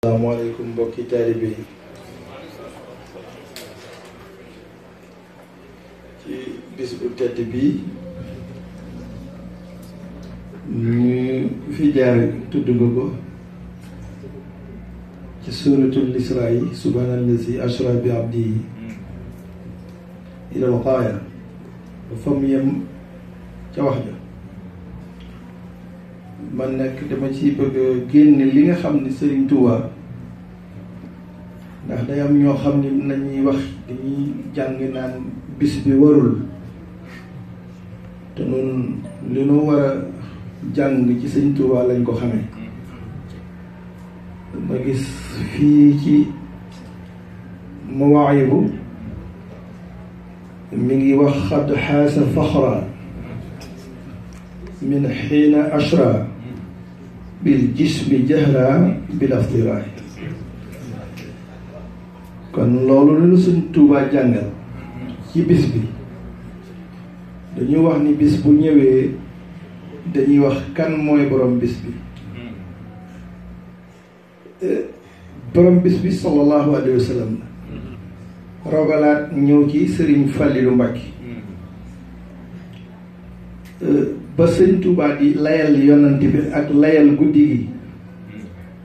asalaamaaleykum mbokki taalibe yi ci bis bu tedd bii ñu fi jaar tudd nga ko ci suuratul Israa yi subhaanallazi asraa bi abdihi ilal gaaya ba fa mu yem ca wax ja man nag dama ci bëgg génne li nga xam ni Serigne Touba ndax day am ñoo xam ni nañuy wax dañuy jàng naan bis bi warul te noonu li nu war a jàng ci Serigne Touba lañ ko xamee ma gis fii ci Mawaahibu mi ngi wax xad xaasa faxra min xiina ashra bil jismi jahra bil aftiraay kon loolu la Sëñ Tuubaa jàngal ci bis bi dañuy wax ni bis bu ñëwee dañuy wax kan mooy borom bis bi borom bis bi sallallahu alayhi wa sallam rogalaat ñëw ci Sëriñ Fàllilu Mbàkke ba Sëñ Tuubaa di layal yonante bi ak layal guddi gi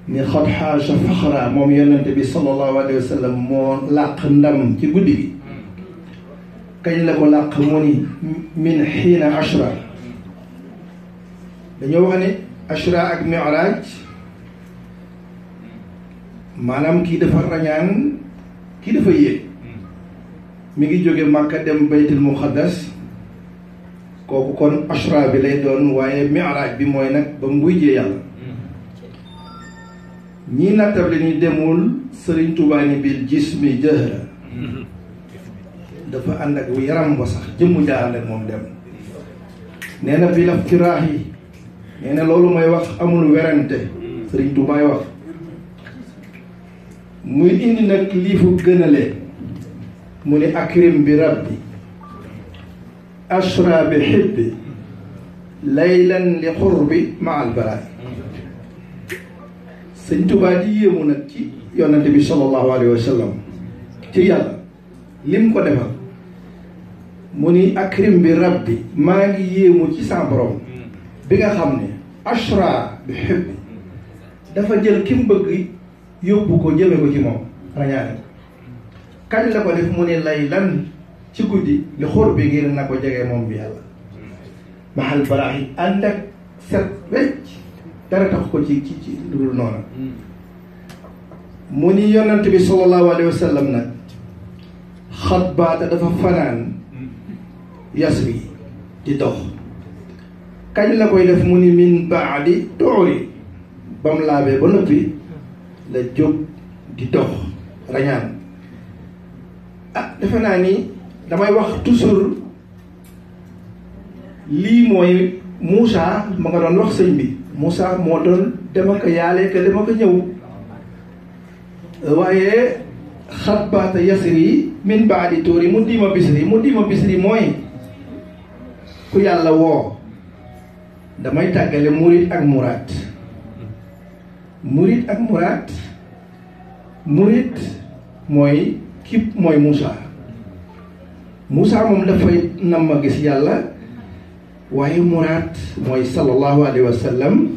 ni xat xaasa faxra moom yonante bi sallallahu alayhi wa sallam moo làq ndam ci guddi gi kañ la ko làq mu ni min xiina ashra dañoo wax ne ashra ak miraaj maanaam kii dafa rañaan kii dafa yéeg mi ngi jóge Màkka dem baytul muqaddas kooku kon ashra bi lay doon waaye miraaj bi mooy nag ba mu wujjee yàlla ñii nattable ni demul Sëriñ Tuubaa ni bil jismi jahra dafa ànd ak yaram ba sax jëmmu jaa ànd ak moom dem nee na bi la firaax yi nee na loolu may wax amul werante Sëriñ Tuubaay wax muy indi nag lii fu gënale mu ni akrim bi rabbi ashra bi xibbi laylan li xurbi ma albaraay Sëñ Tuubaa di yéemu nag ci yonante bi sallallahu alayhi wa sallam ci yàlla lim ko defal mu ni akrim bi rabbi maa ngi yéemu ci sa borom bi nga xam ne ashra bi xibbi dafa jël ki mu bëgg yóbbu ko jëme ko ci moom rañaane kañ la ko def mu ne laylan ci guddi li xóor bi ngir na ko jege moom bi yàlla maxal baraax yi ànd ak set wecc dara tax ko ci lu dul noonu mu ni yonent bi sallallahu alayhi wa sallam nag xat baata dafa fanaan yasri di dox kañ la koy def mu ni min baadi tuuri ba mu laabee ba noppi la jóg di dox rañaan defe naa ni damay wax toujours lii mooy Moussa ma nga doon wax sëñ bi Moussa moo doon dema ko yaale ka dema ko ñëw waaye xat baata yasri min baadi tuuri mu diima bisri mooy ku yàlla woo damay tàggale murit ak muraat murit mooy kip mooy Moussa moom dafay nam ma gis yàlla waaye muraad mooy sallallahu alayhi wa sallam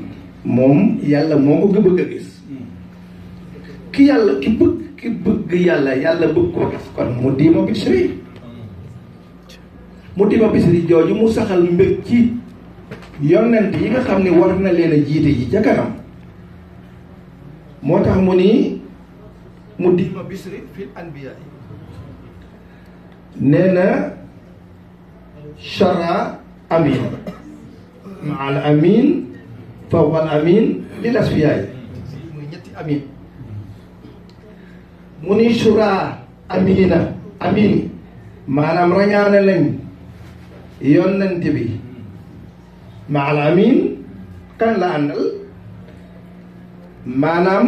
moom yàlla moo ko bëgg a gis ki bëgg yàlla bëgg ko gis kon mu diima bisri jooju mu saxal mbég ci yonent yi nga xam ne war na leen a jiite ji ca kanam moo tax mu ni mu diima bisri fil anbiya nee na chara amin ma al amin fawqa al amin lil asfiyaay muy ñetti amin mu ni chura amina amin maanaam rañaane lañ yonent bi ma al amin kan la àndal maanaam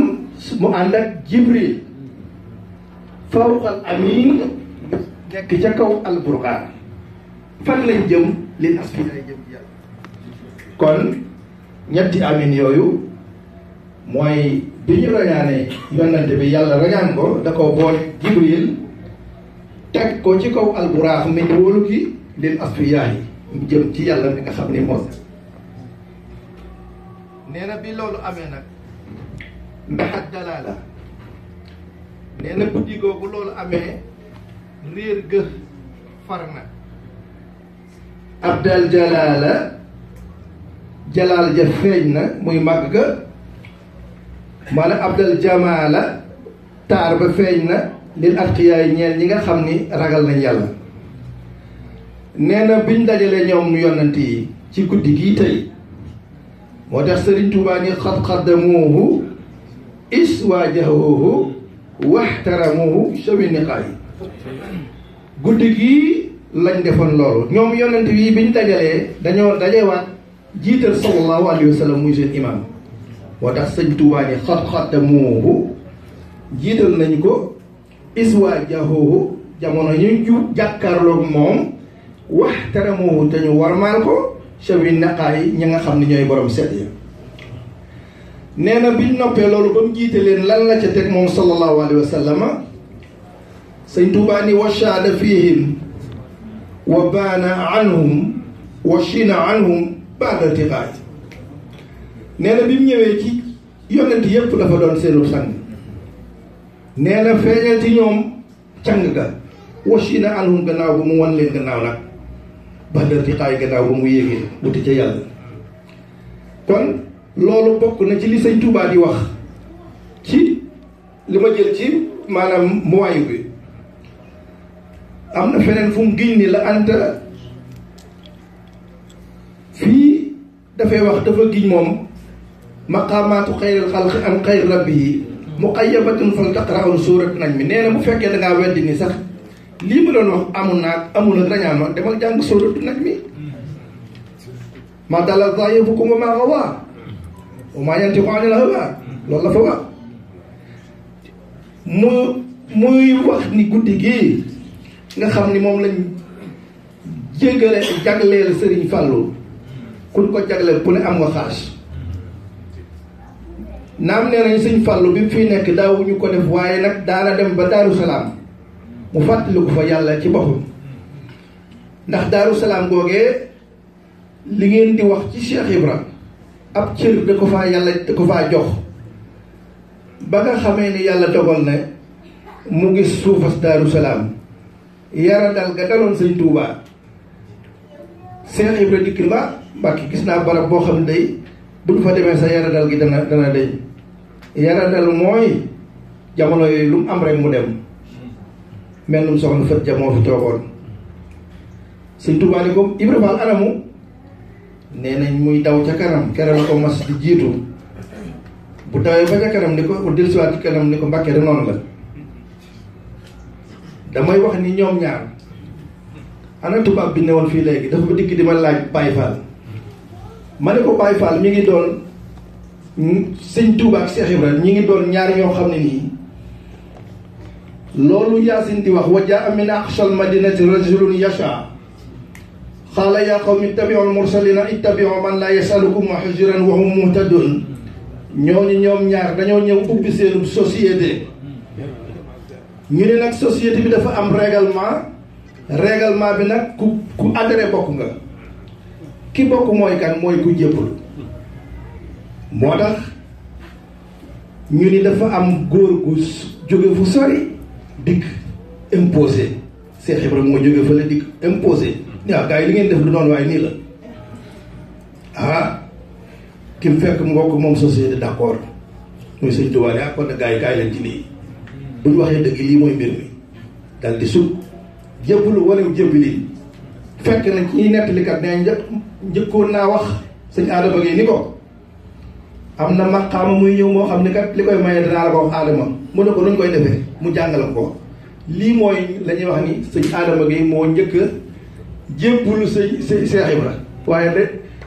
mu ànd ak jibril fawqa al amin nekk ca kaw alburqaan fan lañ jëm lil asfiyaay jëm yàlla kon ñetti amin yooyu mooy bi ñu rañaane yonante bi yàlla rañaan ko da ko boole Jibril teg ko ci kaw alburaax mi wóolu ki lil asfiyaa yi mu jëm ci yàlla mi nga xam ni moo nee na bi loolu amee nag ndaxat dalaala nee na guddi googu loolu amee réer gë far na abdal jalaala jalaal ja feeñ na muy màgg ga maanaam abdal jamaala taar ba feeñ na lil atqiyaay ñeel ñi nga xam ni ragal nañ yàlla nee na biñ dajalee ñoom yonent yi ci guddi gii tey moo tax Sëriñ Tuubaa ni xad xaddamuuhu is waajahuuhu waxtaramuuhu shawi niqaay guddi gii lañ defoon loolu ñoom yonent yi biñ dajalee dañoo dajewaat jiital sallallahu alayhi wa sallam muy seen imam moo tax Sëriñ Tuubaa ni xad xaddamuuhu jiital nañ ko is waajahuuhu jamono ñu ju jàkkaarloog moom waxtaramuuhu te ñu warmaal ko shawi niqaay ñi nga xam ne ñooy borom seet ya nee na biñ noppee loolu ba mu jiite leen lan la ca teg moom sallallahu alayhi wa sallama Sëñ Tuubaa ni washaada fihim wa baana anhum wa shina anhum baada tiqaay nee na bi mu ñëwee ci yonent yépp dafa doon seenu sang nee na feeñal ci ñoom càng ga wa shina anhum gannaaw ba mu wan leen gannaaw nag baada tiqaay gannaaw ba mu yéegee wuti ca yàlla kon loolu bokk na ci li Sëñ Tuubaa di wax ci li ma jël ci maanaam muwaayu bi am na feneen fu mu giñ ni la anta fii dafay wax dafa giñ moom maqaamaatu xayril xalqi an xayri rabbi yi muqayyabatun fal taqra'un suurat najmi nee na bu fekkee da ngaa weddi ni sax lii ma doon wax amul ak rañaan ma demal jàng suuratu najmi ma dalla daa'ifukum wa maa ghawaa wa maa yantiqu anil hawaa loolu la fa wax muy wax ni guddi gii nga xam ni moom lañ jagleel Sëriñ Fàllu kuñ ko jagleel ku ne am nga xaas naam nee nañ Sëriñ Fàllu bi mu fiy nekk daawuñu ko def waaye nag daana dem ba Daaru Salaam mu fàttaliku fa yàlla ci boppam ndax Daaru Salaam googee li ngeen di wax ci Cheikh Ibra ab cër da ko faa yàlla da ko faa jox ba nga xamee ni yàlla dogal na mu gis suufas Daaru Salaam yara dal ga daloon Sëñ Tuubaa Cheikh Ibra dikk Mbàkke gis naa barab boo xam ne day bu ñu fa demee sa yara dal gi dana deñ yara dal mooy jamono yooyu lu mu am rek mu dem mel num soxna fët ja moo fi toogoon Sëñ Tuubaa ni ko Ibra Faal anamu nee nañ muy daw ca kanam keroog la ko mas di jiitu bu dawee ba ca kanam ni ko dellusiwaat ci kanam ni ko Mbàkke de noonu la damay wax ni ñoom ñaar ana tubaab bi ne woon fii léegi dafa ba dikk di ma laaj Baye Fall ma ne ko Baye Fall mi ngi doon Sëñ Tuubaa ak Cheikh Ibrahima ñi ngi doon ñaar ñoo xam ne nii loolu Yaasin di wax wa jaa min aqsal madinati rajulun yasha qaala yaa qawmi ittabi'ul mursalina ittabi'u man laa yasalukum hujran wa hum muhtadun ñooñu ñoom ñaar dañoo ñëw ubbi seen société ñu ne nag société bi dafa am règlement bi nag ku adhéré bokk nga ki bokk mooy kan mooy ku jébbal moo tax ñu ni dafa am góor gu jóge fu sori dikk imposé Cheikh Ibrahima moo jóge fa la dikk imposé waaw gars yi li ngeen def lu noonu waaye nii la ki mu fekk mu bokk moom société d'accord muy Sëñ Tuubaa ne kon nag gars yi kaay leen ci lii bu ñu waxee dëgg lii mooy mbir mi dal di sut jébbalu wala jébbali fekk na ci ñuy nettalikat ne njëkkoon naa wax sëñ Adama gi ni ko am na maqaama muy ñëw moo xam ne kat li koy maye danaa la ko wax Adama mu ne ko nuñ koy defee mu jàngal ko lii mooy la ñuy wax ni sëñ Adama gi moo njëkk a jébbalu Cheikh Ibra waaye de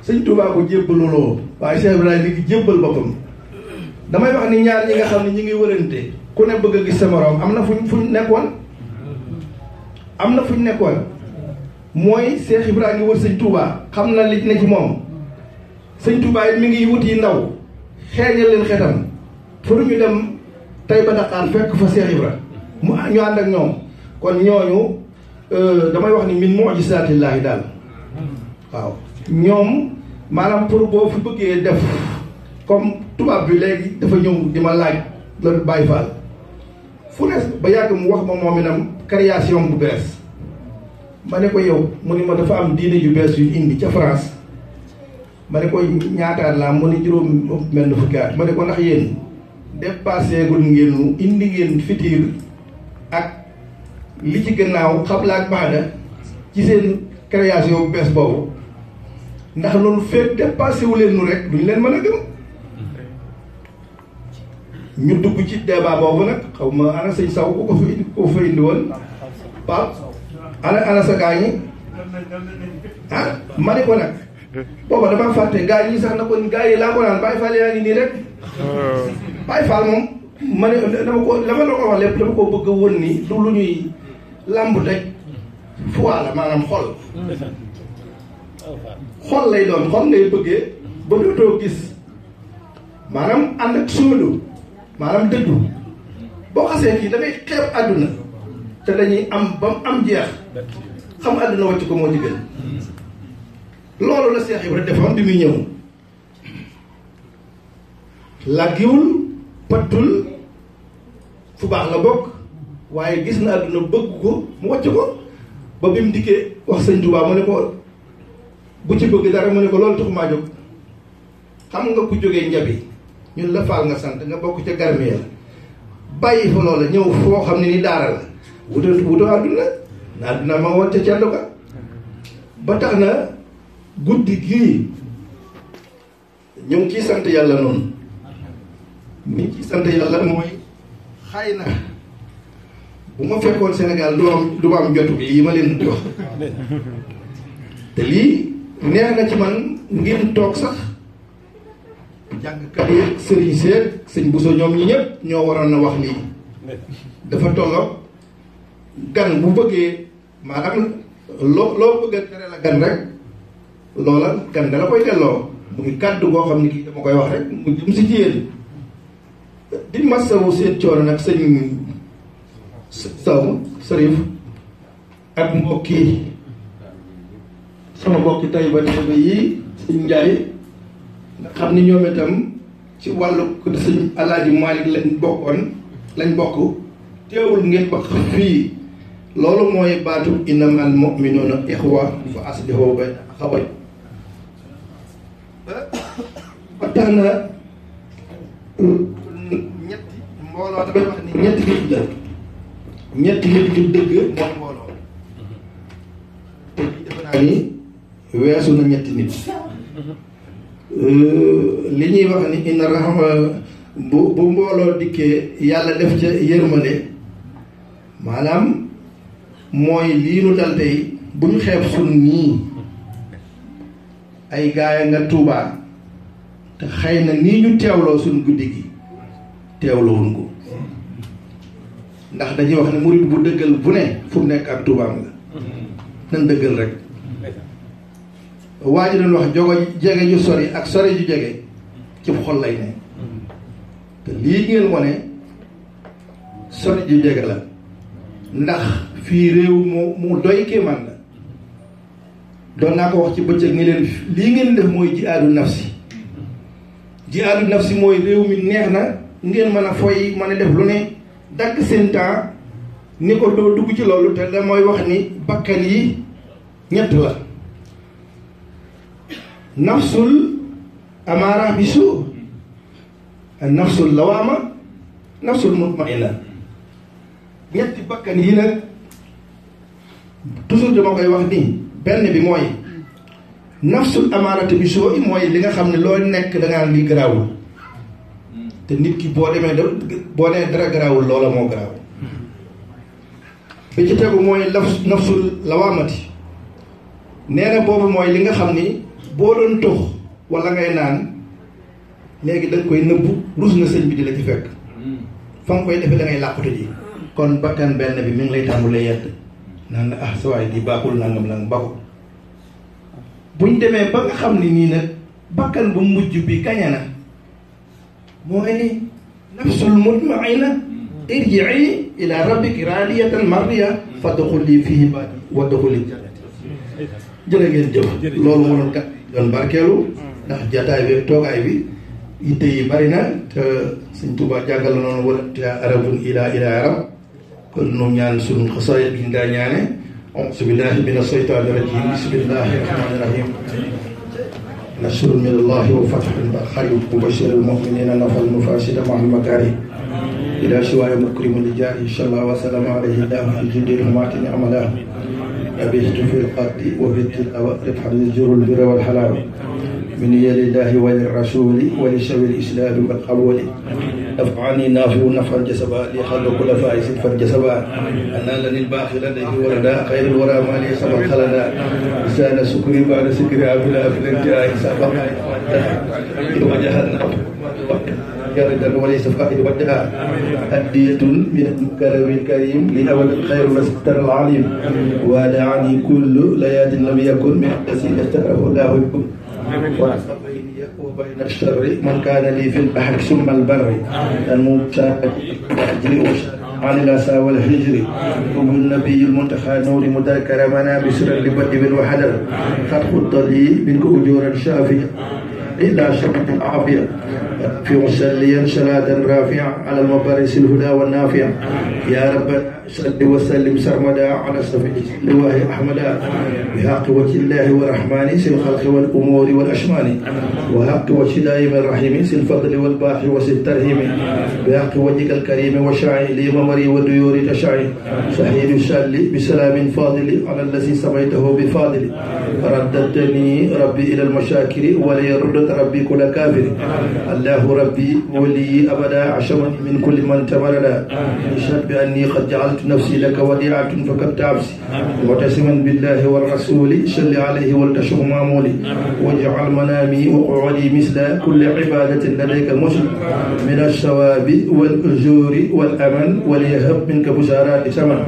Sëñ Tuubaa ko jébbaluloo waaye Cheikh Ibra li jébbal boppam damay wax ni ñaar ñi nga xam ne ñi ngi wërante ku ne bëgg a gis sa morom am na fuñ nekkoon mooy Cheikh Ibra ngi wër Sëñ Tuubaa xam na li ne ci moom Sëñ Tuubaa it mi ngi wut yi ndaw xeeñal leen xetam pour ñu dem Taïba Dakar fekk fa Cheikh Ibra mu ñu ànd ak ñoom kon ñooñu damay wax ni min mu'jizaatillaahi daal waaw ñoom maanaam pour boo fi bëggee def comme tubaab bi léegi dafa ñëw di ma laaj la Baye Fall fu ne ba yàgg mu wax ma moom itam création bu bees ma ne ko yow mu ni ma dafa am diine yu bees yu indi ca France ma ne ko ñaataat laa mu ni juróom mel na fukki at ma ne ko ndax yéen dépassé gul ngeen indi ngeen fitir ak li ci gannaaw xabla ak baada ci seen création bu bees boobu ndax loolu fekk dépassé wu leen nu rek duñ leen mën a gëm ñu dugg ci débat boobu nag xaw ma ana sëñ saw ku ko fa indi woon Pape ana sa gaañi ah ma ne ko nag booba damaa fàtte gaañ yi sax na ko gaa yi laa ko naan Baye Fall yaa ngi nii rek Baye Fall moom ma ne dama ko la ma la ko wax lépp dama ko bëgg a won ni du lu ñuy làmb teg foi la maanaam xol lay doon xol ngay bëggee ba dootoo gis maanaam ànd ak sóolu maanaam dëddu boo xasee kii dafay xeeb àdduna te dañuy am ba mu am jeex xam àdduna wàcc ko moo ci gën loolu la Cheikh Ibra defoon bi muy ñëw làggiwul pattul fu baax la bokk waaye gis na àdduna bëgg ko mu wàcc ko ba bi mu dikkee wax sëñ Tuubaa mu ne ko bu ci bëgg dara mu ne ko loolu taxu maa jóg xam nga ku jógee njabi ñun la faal nga sant nga bokk ca garmiya bàyyi fa loola ñëw foo xam ne ni daara la wuto àdduna na àdduna ma woon ca ceddu ka ba tax na guddi gii ñu ngi ciy sant yàlla noonu ni ciy sant yàlla mooy xay na bu ma fekkoon Sénégal du ma am jotu lii ma leen di wax te lii neex na ci man ngeen toog sax jàngkat yi sëriñ seet sëñ Bousso ñoom ñi ñëpp ñoo waroon na wax lii dafa tolloog gan bu bëggee maanaam loo bëgg a tere la gan rek loola gan dala koy delloo mu ngi kàddu goo xam ne kii dama koy wax rek mu jëm si ci yéen di masawu seen coono nag sëñ saw sërif ak mbokki sama mbokki Taïba Taïba yi sëñ Njaay nga xam ni ñoom itam ci wàllu ko sëñ Alaaji Maalik lañ bokk teewul ngeen bokk fii loolu mooy baatu innamal mu'minuuna ixwa fa aslihu bayna axawaykum ba tax na ñetti mbooloo damay wax ni ñetti nit la ñetti nit ñu dëgg mooy mbooloo te lii defe naa ni weesu na ñetti nit li ñuy wax ni inna rahma bu mbooloo dikkee yàlla def ca yërmande maanaam mooy lii nu dal tey bu ñu xeeb sun nii ay gaaya nga Tuubaa te xëy na nii ñu teewloo suñ guddi gi teewloowuñ ko ndax dañuy wax ne murid bu dëggal bu ne fu mu nekk ak Tuubaam nga nan dëggal rek waa ji doon wax jogo jege ju sori ak sori ju jege ci xol lay ne te lii ngeen wane sori ju jege la ndax fii réew mu doy kéemaan la doon naa ko wax ci bëccëg ni leen lii ngeen def mooy jihaadu nafsi jihaadu nafsi mooy réew mi neex na ngeen mën a foy mën a def lu ne dagg seen temps ni ko doo dugg ci loolu te da mooy wax ni bakkan yi ñett la nafsul amaara bi suu nafsul lawaama nafsul mutmainna ñetti bakkan yi nag toujours dama koy wax nii benn bi mooy nafsul amaarate bi suu mooy li nga xam ne loo nekk da ngaa lii garaawul te nit ki boo demee boo nee dara garaawul loola moo garaaw bi ci tegu mooy nafsul lawaamati nee na boobu mooy li nga xam ni boo doon tux wala ngay naan léegi da nga koy nëbbu rus na sëñ bi di la ci fekk fa nga koy defee da ngay làqatu ji kon bakkan benn bi mi ngi lay tàmbulee yedd naan na sa waay di baaxul nangam baaxul buñ demee ba nga xam ni nii nag bakkan bu mujj bi kañe na mooy nafsul mutmaina irji'i ila rabbiki radiyatan mardiya fadxuli fii ibaadi wadxuli jannati jërë ngeen jëf loolu moo doon kat doon barkeelu ndax jataay bi toogaay bi yitte yi bari na te Sëñ Tuubaa jàngal la noonu wala te arabun ila arab kon nu ñaan suñu xasaayid bi nga ñaane auzu billahi mina shaytaani rajim bismillahi rahmani rahim nasrun min allahi wa fathun qarib mubashirul mu'minina nafal mufasida mahal makari ila shiwaaya mukrimu li jaari inshallah wa salaamu alayhi dama fi jundil humaatini amala نبيت في القد وبت الأوقات حريزر البر والحلال من يد الله وللرسول ولشوي الإسلام والقبول نفعني نافع نفع الجسبا ليخلق كل فائز فالجسبا أنا لن الباخر لديه ولدا خير الورى ما لي سبق خلدا لسان سكري بعد سكري عبلا في الانتهاء سبق وجهنا جاردا وليس فائد وجهها أدية من الكرم الكريم لأول الخير مستر العليم ودعني كل لياد لم يكن من الذي يستره الله يكون بيني وبين الشر من كان لي في البحر ثم البر المبتعد أجري عن الأسى والهجر ثم النبي المنتخى نور مذكر منا بسر لبدء وحدر قد خط لي منك أجورا شافية إلا شرط العافية في مسليا صلاة رافعة على المبارس الهدى والنافع يا رب صل وسلم سرمدا على سفير لواه أحمدا بحق وجه الله والرحمن سي الخلق والأمور والأشمان وحق وجه دائم الرحيم سي الفضل والباح وسي الترهيم بحق وجهك الكريم وشاعي لي ممري والديور تشاعي صحيح سلي بسلام فاضل على الذي سميته بفاضل رددتني ربي إلى المشاكر وليرد ربي كل كافر الله ربي ولي أبدا عشمني من كل من تمردا اشهد بأني قد جعلت نفسي لك وديعة فقد تعبسي معتصما بالله والرسول صل عليه ولتشر معمولي واجعل منامي وقعدي مثل كل عبادة لديك مسلم من الثواب والأجور والأمن وليهب منك بشارات ثمن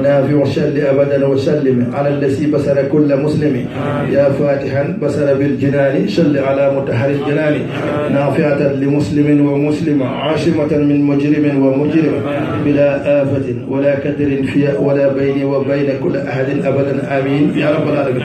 نافع صل أبدا وسلم على الذي بصر كل مسلم يا فاتحا بصر بالجنان صل على متحر الجنان نافعة لمسلم ومسلمة عاصمة من مجرم ومجرم بلا آفة ولا كدر فيها ولا بيني وبين كل أحد أبدا آمين يا رب العالمين.